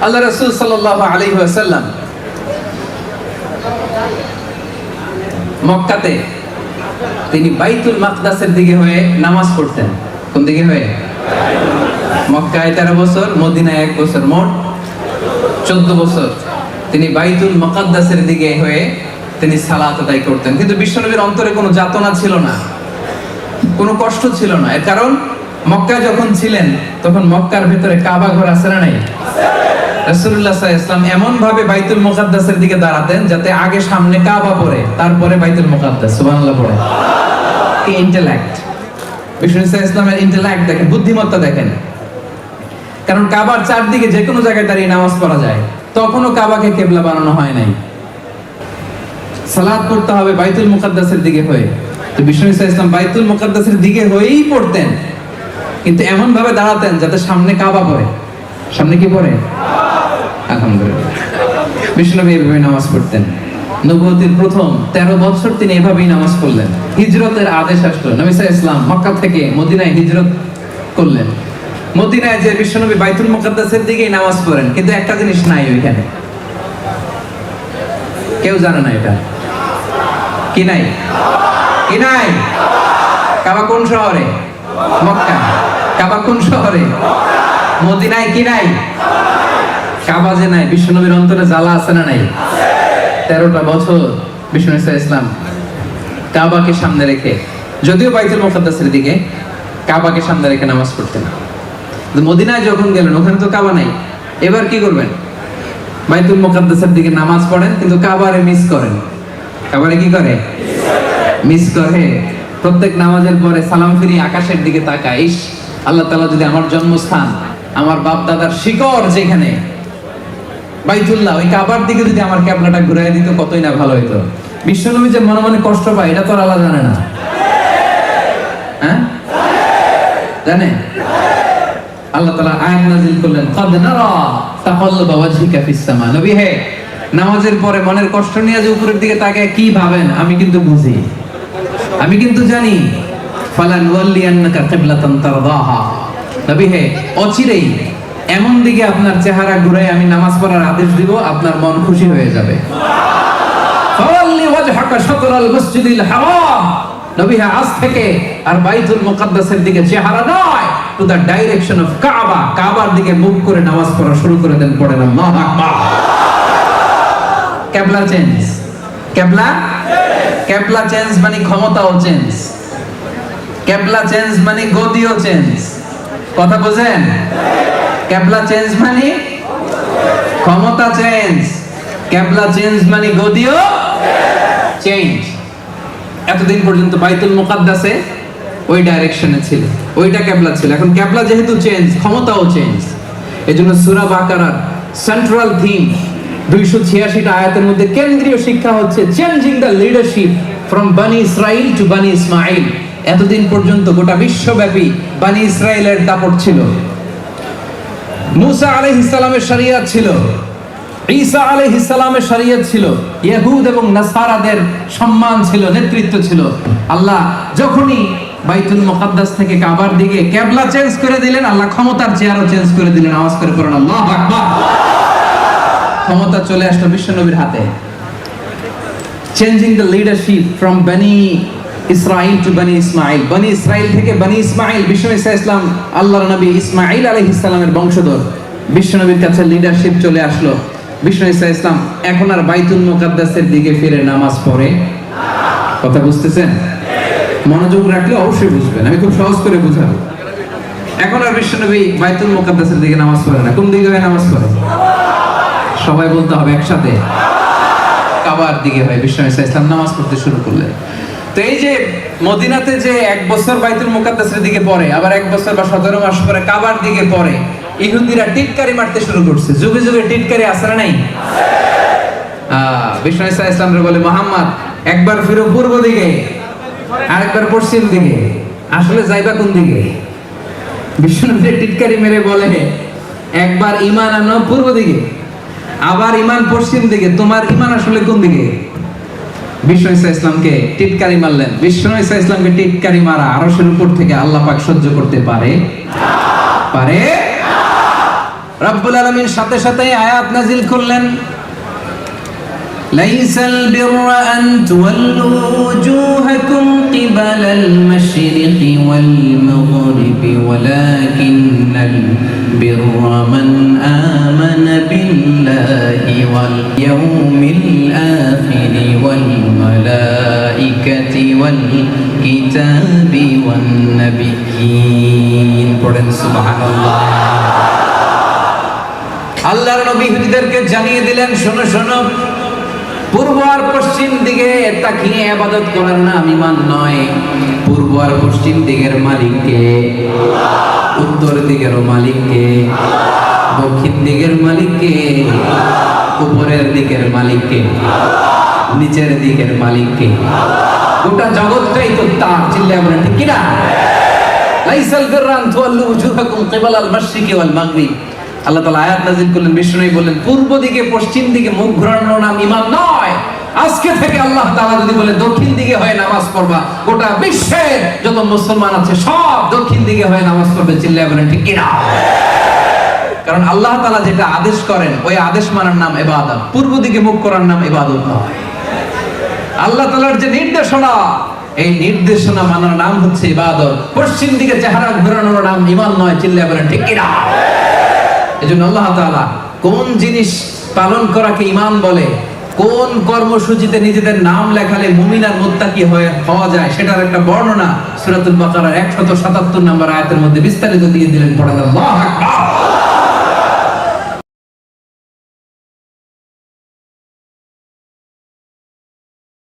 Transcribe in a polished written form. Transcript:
আল্লাহ রাসূল সাল্লাল্লাহু আলাইহি ওয়াসাল্লাম মক্কাতে তিনি বাইতুল মাকদাসের দিকে হয়ে নামাজ পড়তেন। কোন দিকে হয়ে? মক্কায় 13 বছর, মদিনায় 1 বছর, মোট 14 বছর তিনি বাইতুল মুকাদ্দাসের দিকে হয়ে তিনি সালাত আদায় করতেন। কিন্তু বিশ্বনবীর অন্তরে কোনো যাতনা ছিল না, কোনো কষ্ট ছিল না। এর কারণ মক্কায় যখন ছিলেন তখন মক্কার ভিতরে কাবা ঘর আছে না নাই? রাসূলুল্লাহ সাল্লাল্লাহু আলাইহি ওয়াসাল্লাম এমন ভাবে বাইতুল মুকাদ্দাসের দিকে দাঁড়াতেন যাতে আগে সামনে কাবা পড়ে, তারপরে বাইতুল মুকাদ্দাস। সুবহানাল্লাহ পড়ে। কি ইন্টেলেক্ট! বিশ্বনবী সাল্লাল্লাহু আলাইহি ওয়াসাল্লামের ইন্টেলেক্ট দেখেন, বুদ্ধিমত্তা দেখেন। কারণ কাবার চারদিকে যে কোনো জায়গায় দাঁড়িয়ে নামাজ পড়া যায়, তখনও কাবাকে কিবলা বানানো হয় নাই। সালাত পড়তে হবে বাইতুল মুকাদ্দাসের দিকে হয়ে। তো বিশ্বনবী সাল্লাল্লাহু আলাইহি ওয়াসাল্লাম বাইতুল মুকাদ্দাসের দিকে হয়েই পড়তেন, কিন্তু এমন ভাবে দাঁড়াতেন যাতে সামনে কাবা পড়ে। সামনে কি পড়ে? আলহামদুলিল্লাহ। বিশ্বনবী এইভাবে নামাজ পড়তেন। নবুয়তের প্রথম 13 বছর তিনি এভাবেই নামাজ পড়লেন। হিজরতের আদেশ আসলো, নবী সাল্লাল্লাহু আলাইহি ওয়াসাল্লাম মক্কা থেকে মদিনায় হিজরত করলেন। মদিনায় যে বিশ্বনবী বাইতুল মুকাদ্দাসের দিকেই নামাজ পড়েন, কিন্তু একটা জিনিস নাই ওইখানে, কেউ জানে না এটা কি নাই? কি নাই? কাবা কোন শহরে? মক্কা। কাবা কোন শহরে? মদিনায়। কি নাই? কাবা যে নাই, বিশ্বনবীর অন্তরে জ্বালা আছে না নাই? 13টা বছর বিশ্বনবী সাল্লাল্লাহু আলাইহি ওয়াসাল্লাম কাবাকে সামনে রেখে, যদিও বাইতুল মুকাদ্দাসের দিকে, কাবাকে সামনে রেখে নামাজ পড়তেন। মদিনায় যখন গেলেন ওখানে তো কাবা নাই, এবার কি করবেন? বাইতুল মুকাদ্দাসের দিকে নামাজ পড়েন, কিন্তু কাবারে মিস করেন। কাবারে কি করে? মিস করে। প্রত্যেক নামাজের পরে সালাম ফিরি আকাশের দিকে তাকায়, ইস আল্লাহ তাআলা যদি আমার জন্মস্থান, আমার বাপ দাদার শিকড় যেখানে বাইতুল্লাহ, ওই কাবার দিকে যদি আমার কিবলাটা ঘুরাই দিত কতই না ভালো হইতো। বিশ্বনবী যে মনে মনে কষ্ট পায় এটা তো আল্লাহ জানে না? হ্যাঁ জানে? আল্লাহ তাআলা আয়াত নাযিল করলেন, ক্বাদ নারা তাকাল্লুবা ওয়াজহিকা ফিস সামা। নবী হে, নামাজের পরে মনের কষ্ট নিয়ে যে উপরের দিকে তাকায় কি ভাবেন আমি কিন্তু বুঝি, আমি কিন্তু জানি। ফালান ওয়াল্লিয়ান্নাকা কিবলাতান তারদাহা। নবী হে, অচিরেই এমন দিকে আপনার চেহারা ঘুরে আমি নামাজ পড়ার আদেশ দিব, আপনার মন খুশি হয়ে যাবে। ফাওয়াল্লি ওয়াজহাকা শাতরাল মসজিদিল হারাম। নবী হে, আজ থেকে আর বাইতুল মুকাদ্দাসের দিকে চেহারা নয়, টু দ্য ডাইরেকশন অফ কাবা, কাবার দিকে মুখ করে নামাজ পড়া শুরু করে দেন। পড়েন আল্লাহু আকবার। কিবলা চেঞ্জ। কিবলা কিবলা চেঞ্জ মানে ক্ষমতাও চেঞ্জ। কিবলা চেঞ্জ মানে গদিও চেঞ্জ। কথা বুঝেন? কিবলা চেঞ্জ মানে ক্ষমতা চেঞ্জ, কিবলা চেঞ্জ মানে গদিও চেঞ্জ। এতদিন পর্যন্ত বাইতুল মুকাদ্দাসে ওই ডাইরেকশনে ছিল, ওইটা কিবলা ছিল। এখন কিবলা যেহেতু চেঞ্জ, ক্ষমতাও চেঞ্জ। এজন্য সূরা বাকারার সেন্ট্রাল থিম 286টা আয়াতের মধ্যে কেন্দ্রীয় শিক্ষা হচ্ছে চেঞ্জিং দ্য লিডারশিপ ফ্রম বানি ইসরাইল টু বানি ইসমাইল। এতদিন পর্যন্ত গোটা বিশ্বব্যাপী বানি ইসরাইলের দাপট ছিল। মুসা আলাইহিস সালামের শরিয়ত ছিল, ঈসা আলাইহিস সালামের শরিয়ত ছিল, ইহুদ এবং নাসারাদের সম্মান ছিল, নেতৃত্ব ছিল। আল্লাহ যখনই বাইতুল মুকাদ্দাস থেকে কাবার দিকে কিবলা চেঞ্জ করে দিলেন, আল্লাহ ক্ষমতার চেয়ারও চেঞ্জ করে দিলেন। আওয়াজ করে পড়ুন আল্লাহু আকবার। ক্ষমতা চলে আসলো বিশ্বনবীর হাতে। চেঞ্জিং দ্য লিডারশিপ ফ্রম বানি ইসরাইল টু বানি ইসমাইল। বানি ইসরাইল থেকে বানি ইসমাইল, বিশ্বনবী সাল্লাল্লাহু আলাইহি ওয়াসাল্লাম আল্লাহর নবী ইসমাইল আলাইহিস সালামের বংশধর। বিশ্বনবীর কাছে লিডারশিপ চলে আসলো। বিশ্বনবী সাল্লাল্লাহু আলাইহি ওয়াসাল্লাম এখন আর বাইতুল মুকাদ্দাসের দিকে ফিরে নামাজ পড়ে না। কথা বুঝতেছেন? মনোযোগ রাখলে অবশ্যই বুঝবেন, আমি খুব সহজ করে বুঝাবো। এখন আর বিশ্বনবী বাইতুল মুকাদ্দাসের দিকে নামাজ পড়ে না। কোন দিকে হয়ে নামাজ পড়ে? সবাই বলতে হবে একসাথে, কাবার দিকে হয়। বিশ্বনবী সাল্লাল্লাহু আলাইহি ওয়াসাল্লাম নামাজ পড়তে শুরু করলেন। তো এই যে মদিনাতে যে 1 বছর বাইতুল মুকাদ্দাসের দিকে পড়ে, আবার 1 বছর বা 17 মাস পরে কাবার দিকে পড়ে, ইহুদিরা টিটকারি মারতে শুরু করছে। যুগে যুগে টিটকারি আছে না নাই? বিশ্বনবী সাল্লাল্লাহু আলাইহি ওয়াসাল্লাম বলে, মুহাম্মদ একবার ফিরো পূর্ব দিকে, আরেকবার পশ্চিম দিকে, আসলে যাইবা কোন দিকে? বিশ্বনবী টিটকারি মেরে বলে, একবার ঈমান আনো পূর্ব দিকে, আবার ঈমান পশ্চিম দিকে, তোমার ঈমান আসলে কোন দিকে? বিশ্বনবী সাল্লাল্লাহু আলাইহি ওয়াসাল্লামকে টিটকারি মারলেন। বিশ্বনবী সাল্লাল্লাহু আলাইহি ওয়াসাল্লামকে টিটকারি মারা আরশের উপর থেকে আল্লাহ পাক সহ্য করতে পারে? পারে? রব্বুল আলামিন সাথে সাথে আয়াত নাজিল করলেন, লাইসাল বিররা আন তুওয়াল্লু ওয়ুজুহাকুম কিবালাল মাশরিকি ওয়াল মাগরিবি ওয়ালাকিন্নাল বিররা মান আমানা বিল্লাহি ওয়াল ইয়াউমিল আখিরি ওয়াল মালাইকাতি ওয়াল কিতাবি ওয়ান নাবিয়্যিন। পড়েন সুবহানাল্লাহ। আল্লাহর নবী ইহুদিদেরকে জানিয়ে দিলেন, শোনো শোনো, পূর্ব আর পশ্চিম দিকে তাকিয়ে ইবাদত করার নাম ঈমান নয়। পূর্ব আর পশ্চিম দিকের মালিক কে? উত্তর দিকের মালিক কে? দক্ষিণ দিকের মালিক কে? উপরের দিকের মালিক কে? নিচের দিকের মালিক কে? গোটা জগৎটাই তো তার। চিল্লায়া বলেন ঠিক কিনা? লাইসাল বিররা আন তুওয়াল্লু ওয়ুজুহাকুম কিবালাল মাশরিকি ওয়াল মাগরিব। আল্লাহ তাআলা আয়াত নাযিল করলেন, বিষ্ণু বললেন পূর্ব দিকে পশ্চিম দিকে মুখ ঘোরানোর নাম ঈমান নয়। আজকে থেকে আল্লাহ তাআলা যদি বলে দক্ষিণ দিকে হয়ে নামাজ পড়বা, গোটা বিশ্বের যত মুসলমান আছে সব দক্ষিণ দিকে হয়ে নামাজ পড়বে। চিল্লায়া বলেন ঠিক কিনা? কারণ আল্লাহ তাআলা যেটা আদেশ করেন ওই আদেশ মানার নাম ইবাদত, পূর্ব দিকে মুখ করার নাম ইবাদত নয়। আল্লাহ তাআলার যে নির্দেশনা, এই নির্দেশনা মানার নাম হচ্ছে ইবাদত। পশ্চিম দিকে চেহারা ঘোরানোর নাম ঈমান নয়। চিল্লায়া বলেন ঠিক কিনা? এজন্য আল্লাহ তাআলা কোন জিনিস পালন করাকে ঈমান বলে, কোন কর্মসূচিতে নিজেদের নাম লেখালে মুমিন আর মুত্তাকি হওয়া যায়, সেটার একটা বর্ণনা সূরাতুল বাকারার 177 নম্বর আয়াতের মধ্যে বিস্তারিত দিয়ে দিলেন। পড়েন আল্লাহু আকবার।